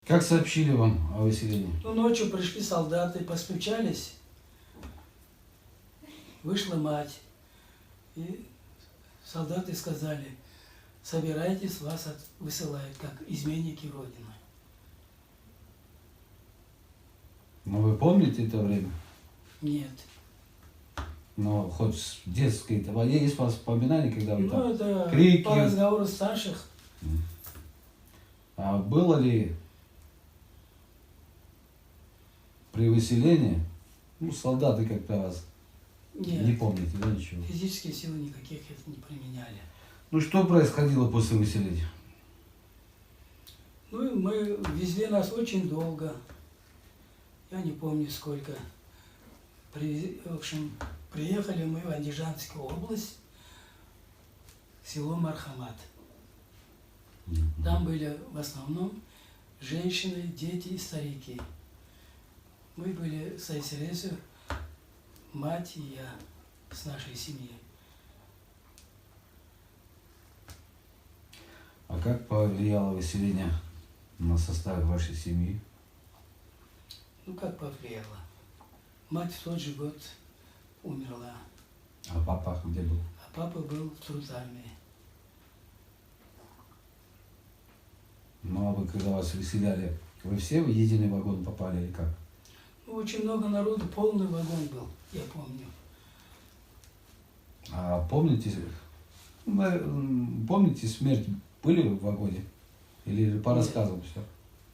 Как сообщили вам о выселении? Ну, ночью пришли солдаты, постучались, вышла мать, и солдаты сказали: собирайтесь, вас высылают, как изменники Родины. Ну, вы помните это время? Нет. Но хоть с детской, есть у вас воспоминания, когда вы Ну, там это крики? по разговору старших. А было ли при выселении, солдаты как-то вас Нет. не помните, да, ничего? Физические силы никаких это не применяли. Ну, что происходило после выселения? Ну, и мы везли нас очень долго. Я не помню сколько. В общем, приехали мы в Андижанскую область, село Мархамат. Там были в основном женщины, дети и старики. Мы были с Айсересью, мать и я, с нашей семьей. А как повлияло выселение на состав вашей семьи? Ну, как повлияло? Мать в тот же год умерла, А папа где был? а папа был в трудармии. Ну, а вы, когда вас выселяли, вы все в единый вагон попали или как? Ну, очень много народу, полный вагон был, я помню. А помните смерть были в вагоне? Или по Нет. рассказам все?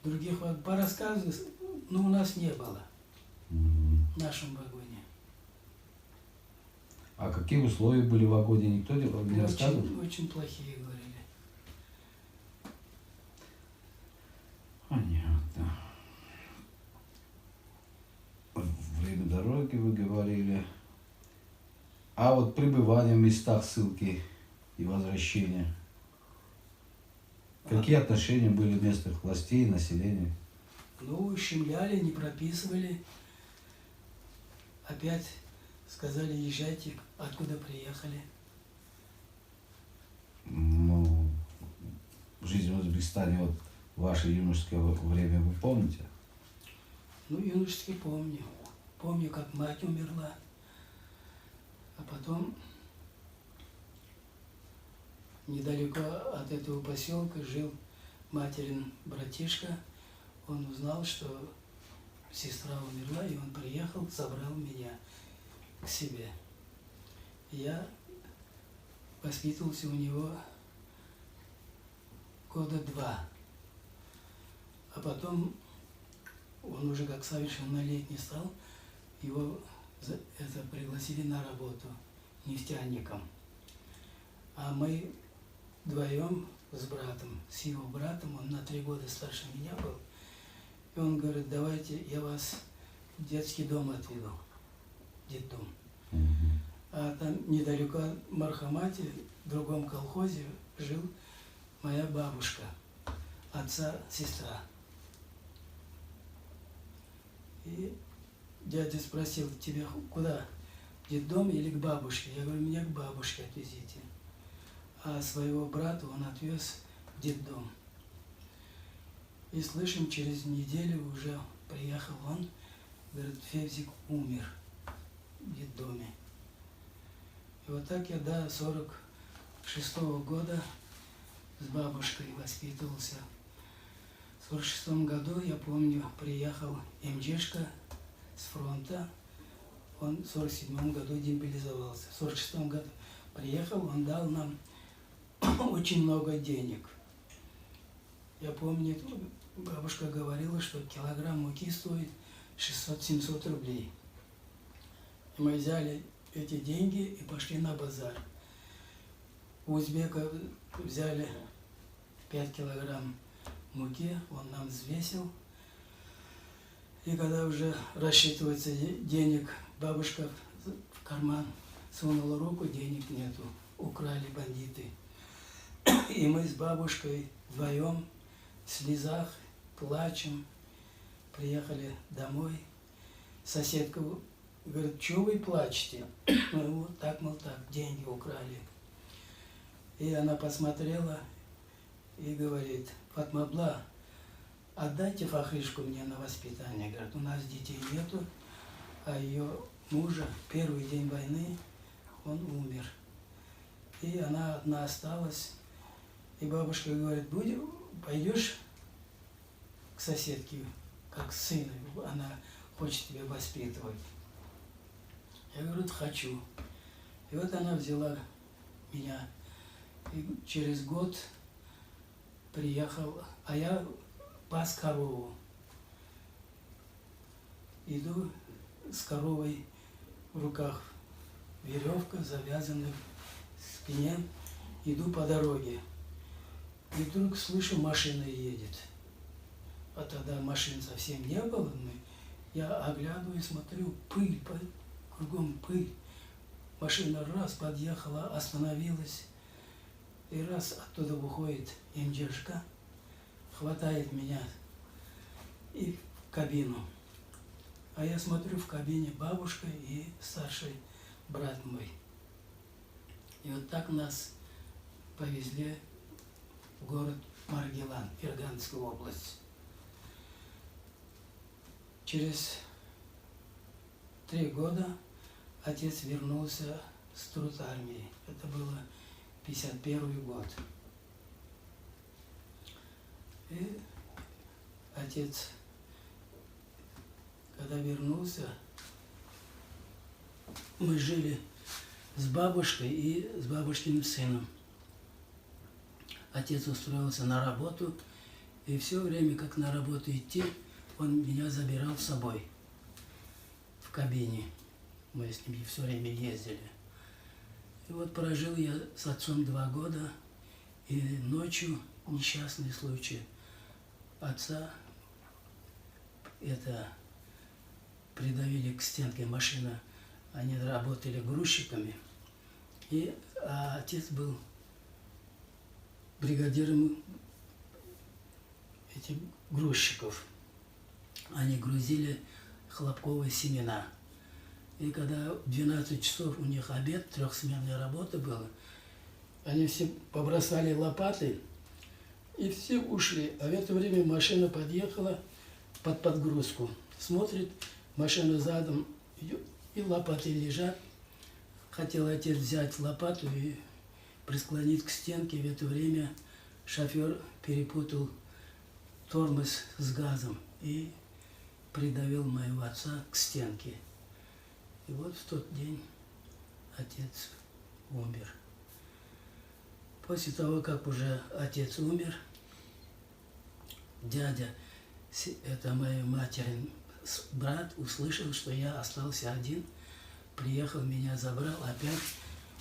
Других по рассказу, ну, у нас не было в нашем вагоне. А какие условия были в вагоне, никто не рассказывал? Очень, очень плохие, говорили. Понятно. Время дороги вы говорили. А вот пребывание в местах ссылки и возвращения. Какие отношения были местных властей и населения? Ну, ущемляли, не прописывали. Опять сказали: езжайте, откуда приехали. Ну, жизнь в Узбекистане, вот ваше юношеское время, вы помните? Ну, юношески помню. Помню, как мать умерла. А потом недалеко от этого поселка жил материн братишка. Он узнал, что сестра умерла, и он приехал, забрал меня к себе. Я воспитывался у него года 2. А потом он уже как совершеннолетний стал, его пригласили на работу нефтяником. А мы вдвоем с братом, с его братом, он на 3 года старше меня был, и он говорит: давайте я вас в детский дом отведу, детдом. А там недалеко от Мархамате, в другом колхозе, жил моя бабушка, отца сестра. И дядя спросил: тебя куда, в детдом или к бабушке? Я говорю: меня к бабушке отвезите. А своего брата он отвез в детдом. И слышим, через неделю уже приехал он, говорит: Февзик умер в детдоме. И вот так я до 46-го года с бабушкой воспитывался. В 46-м году, я помню, приехал МДшка с фронта. Он в 47-м году демобилизовался. В 46-м году приехал, он дал нам очень много денег. Я помню, бабушка говорила, что килограмм муки стоит 600-700 рублей. И мы взяли эти деньги и пошли на базар. У узбека взяли 5 килограмм муки, он нам взвесил. И когда уже рассчитывается денег, бабушка в карман сунула руку, денег нету, украли бандиты. И мы с бабушкой вдвоем в слезах, плачем, приехали домой. Соседка говорит: чего вы плачете? Ну, вот так, мол, так, деньги украли. И она посмотрела и говорит: Фатмабла, отдайте фахришку мне на воспитание. Говорят, у нас детей нету, а ее мужа первый день войны он умер. И она одна осталась. И бабушка говорит, пойдешь к соседке, как сына, она хочет тебя воспитывать. Я говорю, хочу. И вот она взяла меня. И через год приехал, а я пас корову. Иду с коровой в руках, веревка завязана в спине, иду по дороге. И вдруг слышу, машина едет. А тогда машин совсем не было. Я оглядываюсь, смотрю, пыль, кругом пыль. Машина раз подъехала, остановилась. И раз оттуда выходит МДшка, хватает меня и в кабину. А я смотрю, в кабине бабушка и старший брат мой. И вот так нас повезли в город Маргилан, Ферганскую область. Через 3 года отец вернулся с труд армии. Это было 51 год. И отец, когда вернулся, мы жили с бабушкой и с бабушкиным сыном. Отец устроился на работу, и все время, как на работу идти, он меня забирал с собой в кабине. Мы с ним все время ездили. И вот прожил я с отцом 2 года, и ночью несчастный случай. Отца придавили к стенке машина. Они работали грузчиками, а отец был бригадиром этих грузчиков. Они грузили хлопковые семена. И когда в 12 часов у них обед, 3-сменная работа была, они все побросали лопаты и все ушли. А в это время машина подъехала под подгрузку. Смотрит, машина задом идет, и лопаты лежат. Хотел отец взять лопату и прислонить к стенке. В это время шофер перепутал тормоз с газом и придавил моего отца к стенке. И вот в тот день отец умер. После того, как уже отец умер, дядя, это моей матери брат, услышал, что я остался один, приехал, меня забрал, опять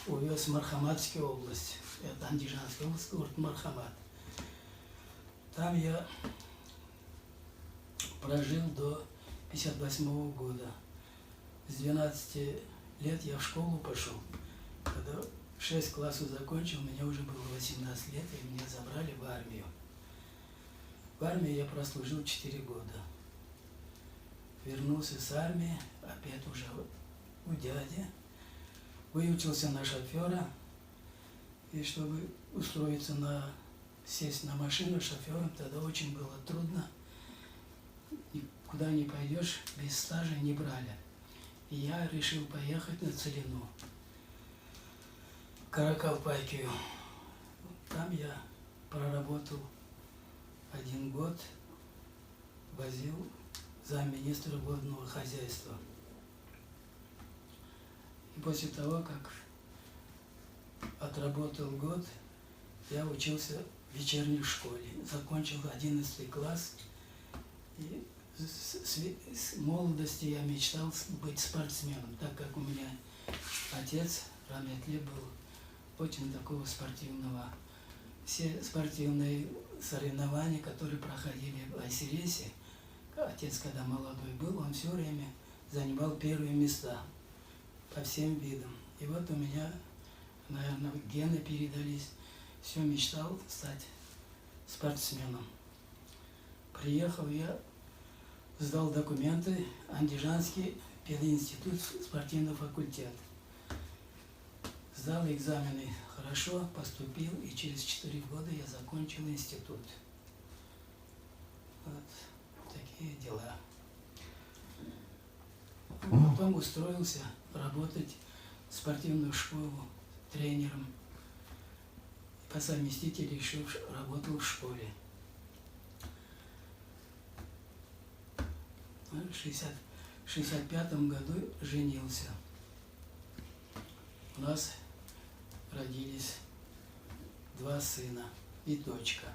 увез в Мархаматскую область. Это Андижанская область, город Мархамат. Там я прожил до 58 года. С 12 лет я в школу пошел. Когда 6 классов закончил, мне уже было 18 лет, и меня забрали в армию. В армии я прослужил 4 года. Вернулся с армии, опять уже у дяди. Выучился на шофера. И чтобы сесть на машину шофером, тогда очень было трудно. Никуда не пойдешь, без стажа не брали. И я решил поехать на Целину, Каракалпакию. Там я проработал 1 год, возил замминистра водного хозяйства. И после того, как отработал год, я учился в вечерней школе. Закончил 11 класс. И с молодости я мечтал быть спортсменом, так как у меня отец Рамятли был очень такого спортивного. Все спортивные соревнования, которые проходили в Айсересе, отец, когда молодой был, он все время занимал первые места по всем видам. И вот у меня, наверное, гены передались. Все мечтал стать спортсменом. Приехал я, сдал документы, Андижанский пединститут, спортивный факультет. Сдал экзамены хорошо, поступил, и через 4 года я закончил институт. Вот такие дела. О. Потом устроился работать в спортивную школу тренером. По совместителю еще работал в школе. В 65 году женился. У нас родились 2 сына и дочка.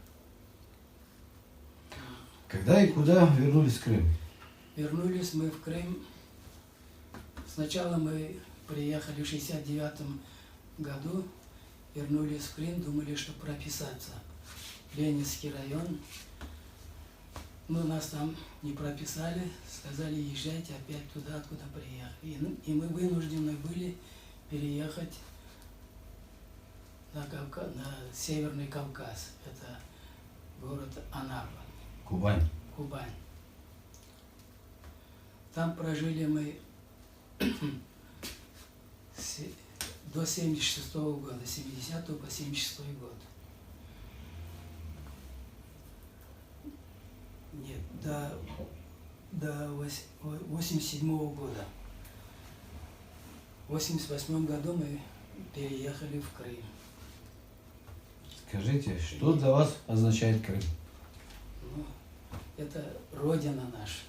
Когда и куда вернулись в Крым? Вернулись мы в Крым. Сначала мы приехали в 69 году, вернулись в Крым, думали, что прописаться. Ленинский район. Но нас там не прописали, сказали, езжайте опять туда, откуда приехали. И мы вынуждены были переехать на Северный Кавказ. Это город Анапа, Кубань. Кубань. Там прожили мы до 76 года, 70 по 76 год. Нет, до 87 года. В 88 году мы переехали в Крым. Скажите, что для вас означает Крым? Ну, это родина наша.